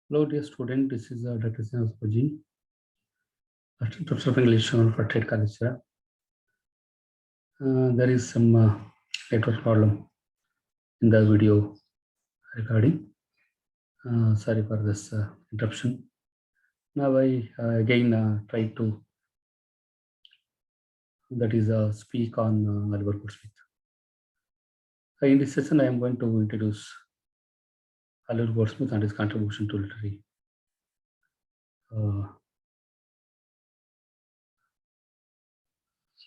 Hello, dear student. This is Dr. Sinaspaji, Professor of English for Trade College. There is some network problem in the video recording. Sorry for this interruption. Now I again try to speak on Oliver Goldsmith. In this session, I am going to introduce Oliver Goldsmith and his contribution to literary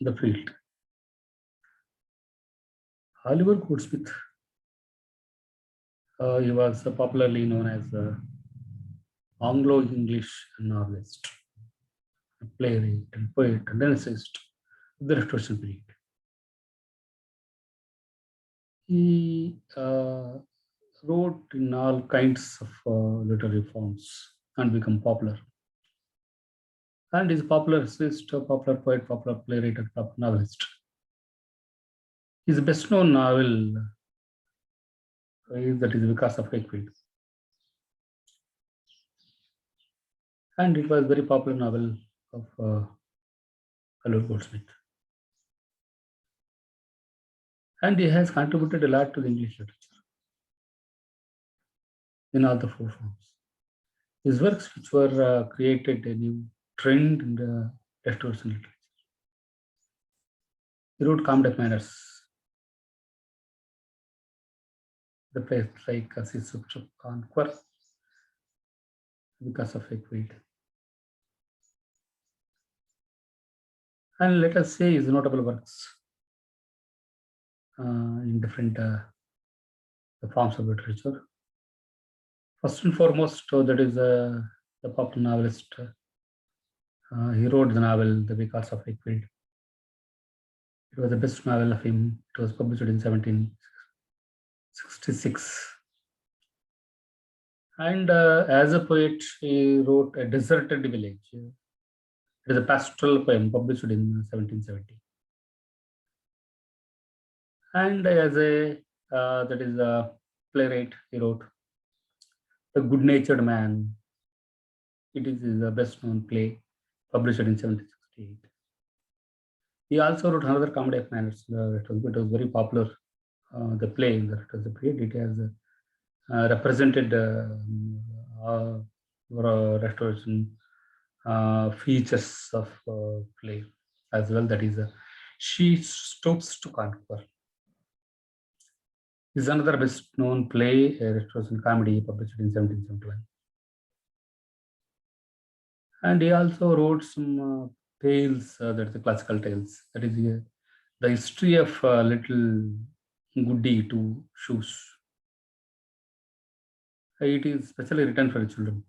the field. Oliver Goldsmith, he was popularly known as Anglo-English novelist, a playwright, and poet, and essayist of the Restoration period. He wrote in all kinds of literary forms and become popular. And is a popular essayist, a popular poet, popular playwright, and popular novelist. His best-known novel is Because of Wakefield. And it was a very popular novel of Oliver Goldsmith. And he has contributed a lot to the English literature in all the four forms. His works, which were created a new trend in the Restoration literature. He wrote Comedy of Manners, the plays like Conquer, Because of Wakefield. And let us say his notable works in different forms of literature. First and foremost, that is the popular novelist. He wrote the novel Because of Wakefield. It was the best novel of him. It was published in 1766. And as a poet, he wrote A Deserted Village. It is a pastoral poem published in 1770. And as a playwright, he wrote The Good-Natured Man. It is the best-known play published in 1768. He also wrote another Comedy of Manners. It was very popular. The play in the period. It has represented Restoration features of play as well. That is, She Stoops to Conquer. Is another best-known play, a Restoration comedy published in 1771. And he also wrote some tales, that's the classical tales. That is the history of little Goody Two Shoes. It is specially written for children,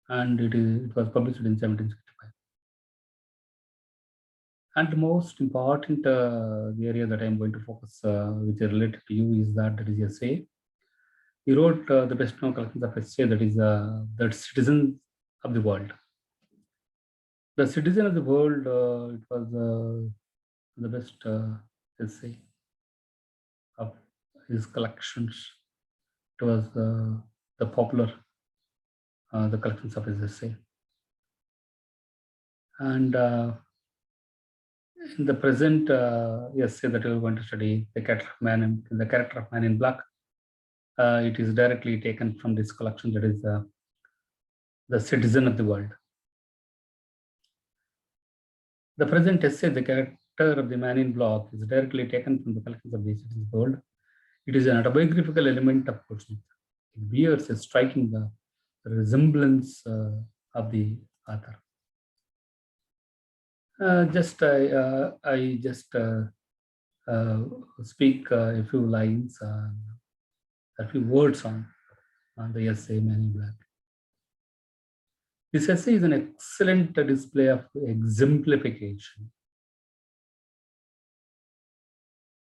and it was published in 1765. And the most important the area that I am going to focus, which is related to you, is that is essay. He wrote the best-known collections of essay, that is the Citizens of the World. The Citizen of the World, it was the best essay of his collections. It was the popular, the collections of his essay. And in the present essay that we are going to study, the character of Man in Black, it is directly taken from this collection, that is the Citizen of the World. The present essay, the character of the Man in Black, is directly taken from the collections of the Citizen of the World. It is an autobiographical element of Goldsmith. It bears a striking resemblance of the author. I just speak a few lines, a few words on the essay Man in Black. This essay is an excellent display of exemplification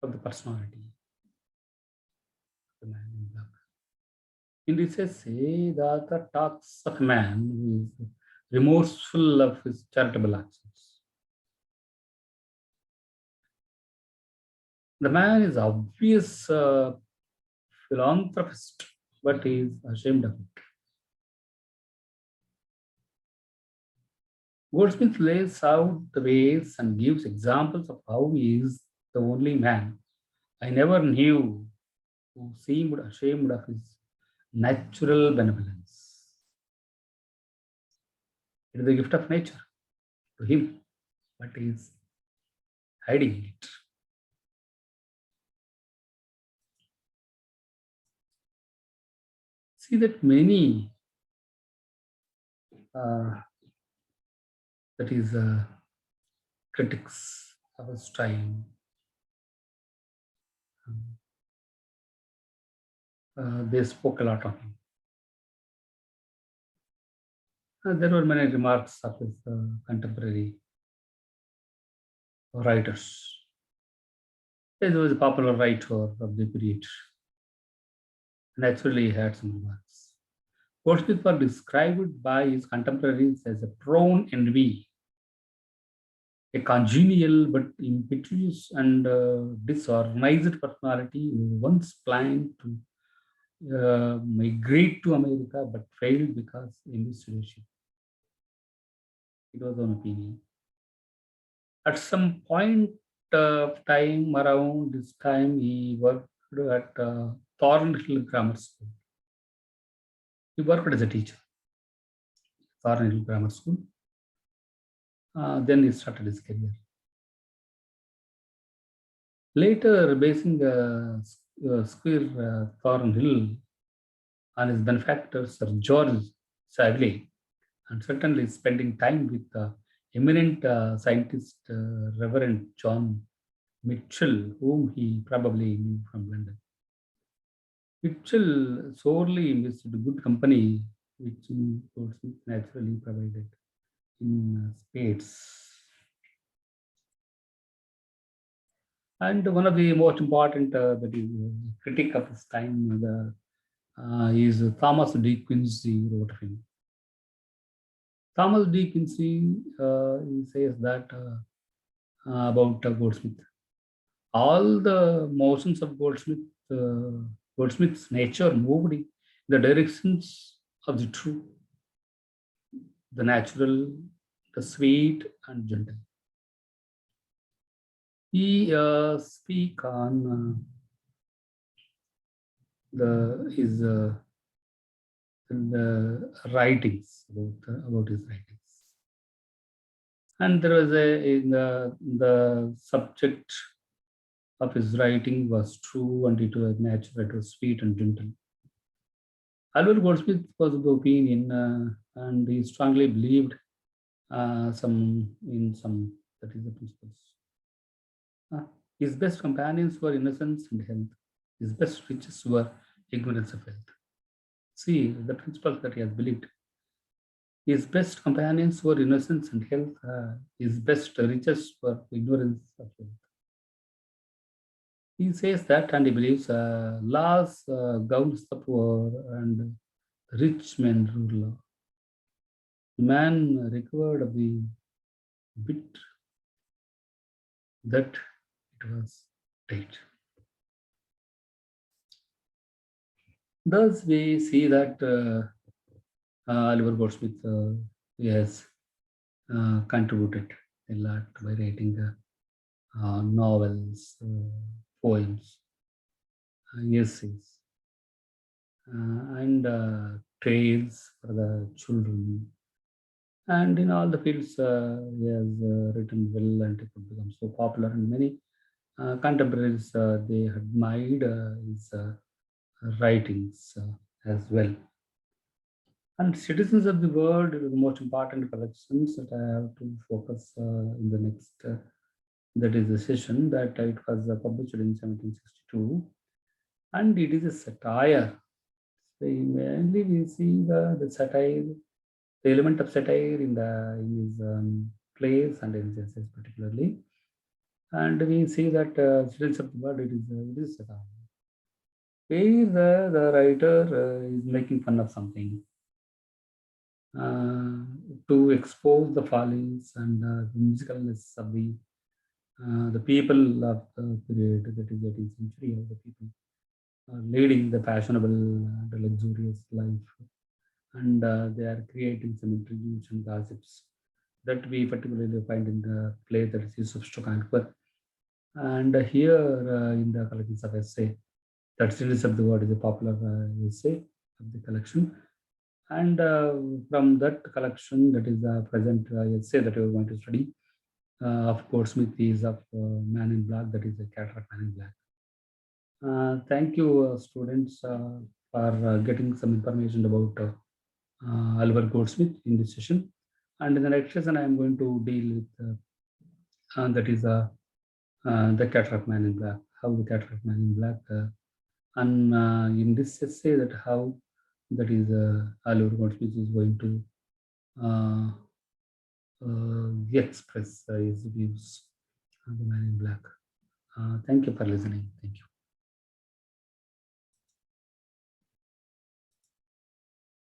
of the personality of the Man in Black. In this essay, the author talks of a man who is remorseful of his charitable actions. The man is obvious philanthropist, but he is ashamed of it. Goldsmith lays out the ways and gives examples of how he is the only man I never knew who seemed ashamed of his natural benevolence. It is the gift of nature to him, but he is hiding it. See that many, uh, that is, critics of his time, they spoke a lot of him. There were many remarks of his contemporary writers. He was a popular writer of the period. Naturally, he had some remarks. Goldsmith was described by his contemporaries as a prone envy, a congenial but impetuous and disorganized personality who once planned to migrate to America but failed because of investigation. It was an opinion. At some point of time, around this time, he worked at Thornhill Grammar School. He worked as a teacher, Thornhill Grammar School. Then he started his career. Later, basing Square Thornhill on his benefactor, Sir George Savile, and certainly spending time with eminent scientist Reverend John Mitchell, whom he probably knew from London. Mitchell sorely invested good company, which Goldsmith naturally provided in spades. And one of the most important that is critic of his time is Thomas D. Quincy wrote of him. Thomas D. Quincy he says that about Goldsmith. All the motions of Goldsmith's nature moved in the directions of the true, the natural, the sweet and gentle. He speak on his the writings about his writings, and there was the subject of his writing was true and it was natural, it was sweet and gentle. Oliver Goldsmith was of the opinion, and he strongly believed some that is the principles. His best companions were innocence and health. His best riches were ignorance of health. See the principles that he has believed. His best companions were innocence and health. His best riches were ignorance of health. He says that, and he believes laws governs the poor and rich men rule. The man recovered of the bit that it was dead. Thus, we see that Oliver Goldsmith has contributed a lot by writing novels, poems, essays, and tales for the children. And in all the fields, he has written well and it could become so popular. And many contemporaries, they admired his writings as well. And Citizens of the World is the most important collections that I have to focus in the next, that is the session that it was published in 1762. And it is a satire. So mainly we see the satire, the element of satire in his plays and in his essays particularly. And we see that Citizens of the World, it is satire. Where the writer is making fun of something to expose the follies and the musicalness of the people of the period, that is 18th century, of the people leading the fashionable and luxurious life, and they are creating some intrigues and gossips that we particularly find in the play that is Yusuf Stokankur. And here in the collections of essay, that series of the word is a popular essay of the collection. And from that collection, that is the present essay that we are going to study, of Goldsmith is of Man in Black, that is a cataract Man in Black. Thank you, students, for getting some information about Oliver Goldsmith in this session. And in the next session, I am going to deal with that is the cataract Man in Black, how the cataract Man in Black, and in this essay, that how that is Oliver Goldsmith is going to express his views on the Man in Black. Thank you for listening. Thank you.